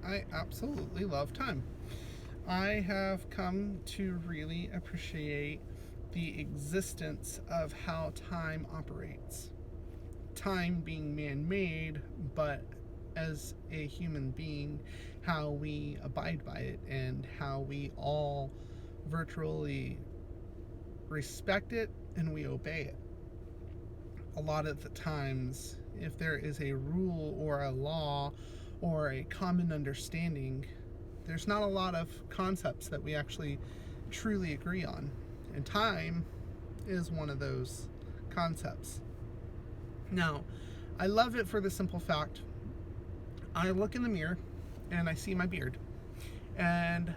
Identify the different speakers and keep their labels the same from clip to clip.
Speaker 1: I absolutely love time. I have come to really appreciate the existence of how time operates. Time being man made, but as a human being, how we abide by it and how we all virtually respect it and we obey it. A lot of the times, if there is a rule or a law or a common understanding, there's not a lot of concepts that we actually truly agree on. And time is one of those concepts. Now, I love it for the simple fact I look in the mirror and I see my beard. And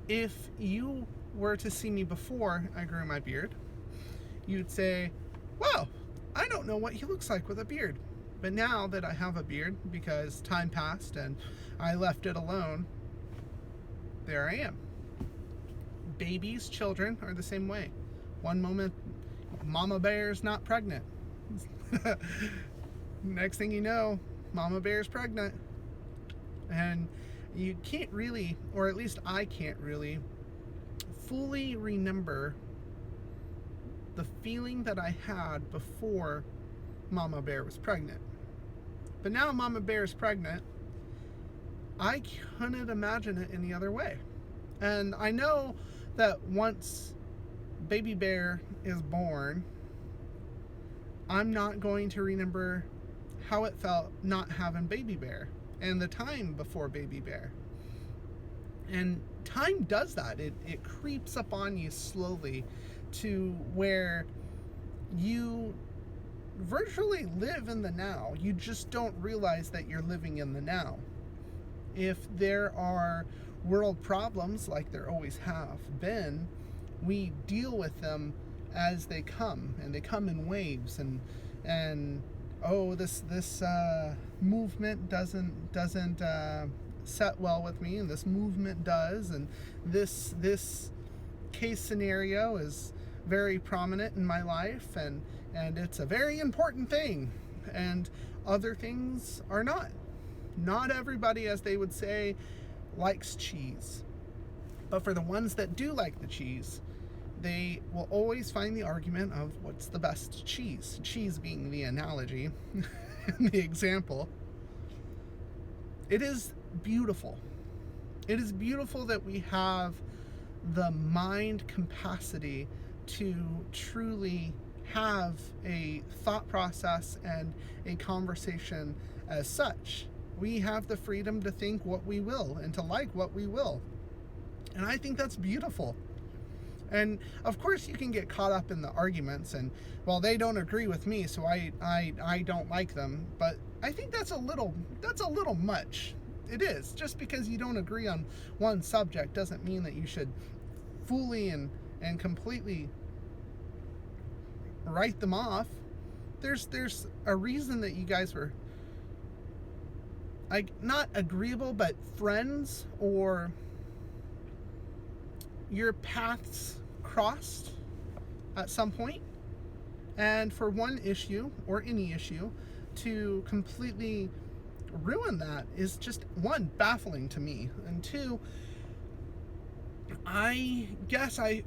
Speaker 1: if you were to see me before I grew my beard, you'd say, wow, I don't know what he looks like with a beard. But now that I have a beard, because time passed and I left it alone, there I am. Babies, children are the same way. One moment, Mama Bear's not pregnant. Next thing you know, Mama Bear's pregnant. And you can't really, or at least I can't really, fully remember the feeling that I had before Mama Bear was pregnant. But now Mama Bear is pregnant, I couldn't imagine it any other way. And I know that once Baby Bear is born, I'm not going to remember how it felt not having Baby Bear and the time before Baby Bear. And time does that. It creeps up on you slowly to where you virtually live in the now. You just don't realize that you're living in the now. If there are world problems, like there always have been, we deal with them as they come, and they come in waves. And oh, this movement doesn't set well with me, and this movement does, and this case scenario is very prominent in my life, and it's a very important thing, and other things are not. Not everybody, as they would say, likes cheese. But for the ones that do like the cheese, they will always find the argument of what's the best cheese. Cheese being the analogy, the example. It is beautiful. It is beautiful that we have the mind capacity to truly have a thought process and a conversation as such. We have the freedom to think what we will and to like what we will. And I think that's beautiful. And of course you can get caught up in the arguments and, well, they don't agree with me, so I don't like them. But I think that's a little much. It is. Just because you don't agree on one subject doesn't mean that you should fully and completely write them off. There's a reason that you guys were not agreeable, but friends, or your paths crossed at some point. And for one issue, or any issue, to completely ruin that is just, one, baffling to me, and two, I guess I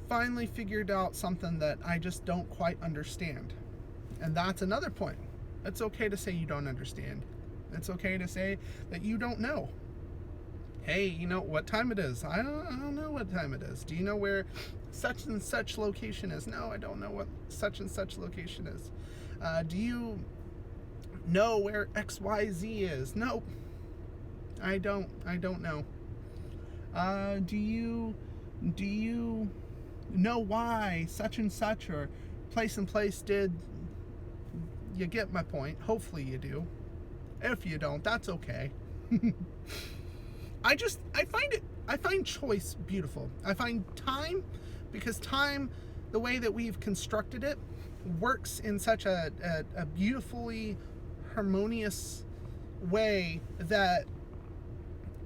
Speaker 1: finally figured out something that I just don't quite understand. And that's another point. It's okay to say you don't understand. It's okay to say that you don't know. Hey, you know what time it is? I don't know what time it is. Do you know where such and such location is? No, I don't know what such and such location is. Do you know where XYZ is? No, I don't know. Do you know why such and such or place and place did? You get my point. Hopefully you do. If you don't, that's okay. I find choice beautiful. I find time, because time, the way that we've constructed it, works in such a beautifully harmonious way that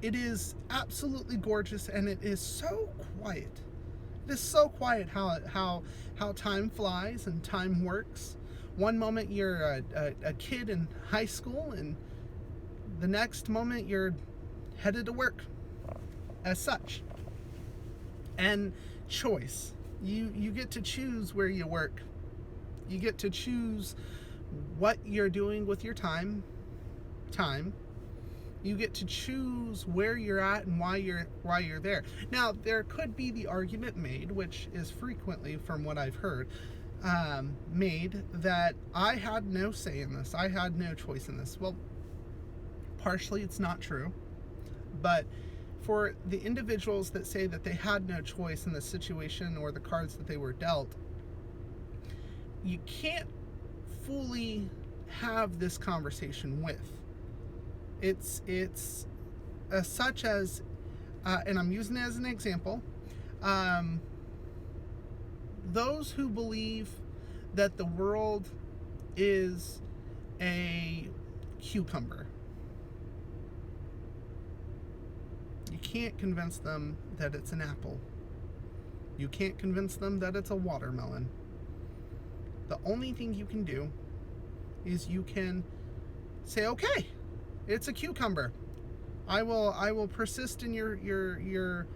Speaker 1: it is absolutely gorgeous, and it is so quiet. It is so quiet how time flies and time works. One moment you're a kid in high school, and the next moment you're headed to work as such. And choice. You get to choose where you work. You get to choose what you're doing with your time. You get to choose where you're at and why you're there. Now, there could be the argument made, which is frequently, from what I've heard, made, that I had no say in this. I had no choice in this. Well, partially it's not true, but for the individuals that say that they had no choice in the situation or the cards that they were dealt, you can't fully have this conversation with. It's such as, and I'm using it as an example, those who believe that the world is a cucumber, you can't convince them that it's an apple. You can't convince them that it's a watermelon. The only thing you can do is you can say, okay, it's a cucumber. I will persist in your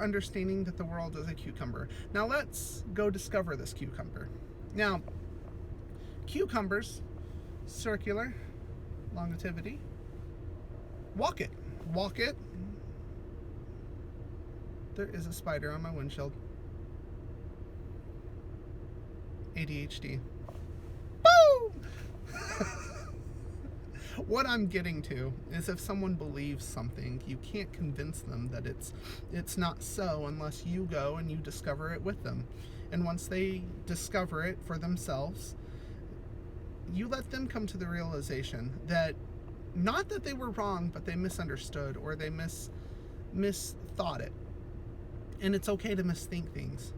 Speaker 1: understanding that the world is a cucumber. Now let's go discover this cucumber. Now, cucumbers, circular, longevity. Walk it. There is a spider on my windshield. ADHD. Boom! What I'm getting to is, if someone believes something, you can't convince them that it's not so unless you go and you discover it with them. And once they discover it for themselves, you let them come to the realization that, not that they were wrong, but they misunderstood, or they misthought it. And it's okay to misthink things.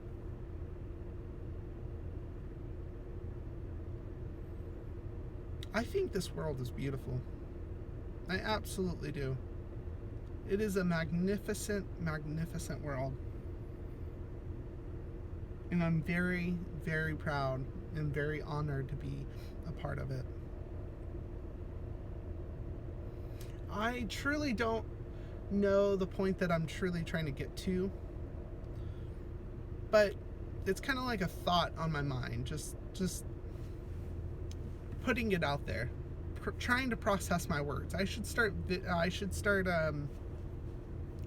Speaker 1: I think this world is beautiful. I absolutely do. It is a magnificent, magnificent world. And I'm very, very proud and very honored to be a part of it. I truly don't know the point that I'm truly trying to get to, but it's kind of like a thought on my mind, just putting it out there, trying to process my words. I should start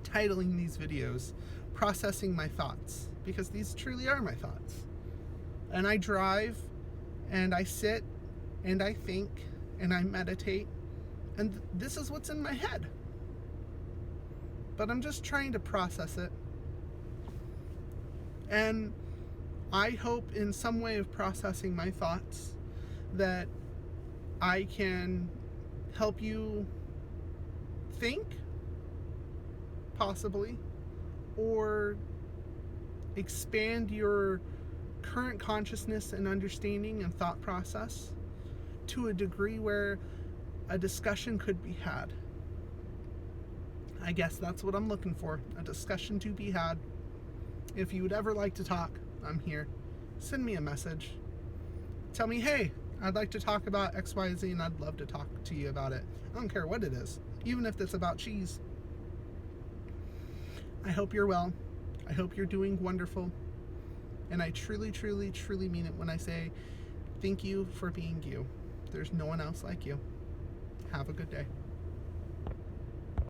Speaker 1: titling these videos "Processing My Thoughts," because these truly are my thoughts. And I drive, and I sit, and I think, and I meditate, and this is what's in my head. But I'm just trying to process it. And I hope in some way of processing my thoughts that I can help you think, possibly, or expand your current consciousness and understanding and thought process to a degree where a discussion could be had. I guess that's what I'm looking for, a discussion to be had. If you would ever like to talk, I'm here. Send me a message. Tell me, hey, I'd like to talk about XYZ, and I'd love to talk to you about it. I don't care what it is, even if it's about cheese. I hope you're well. I hope you're doing wonderful. And I truly, truly, truly mean it when I say thank you for being you. There's no one else like you. Have a good day.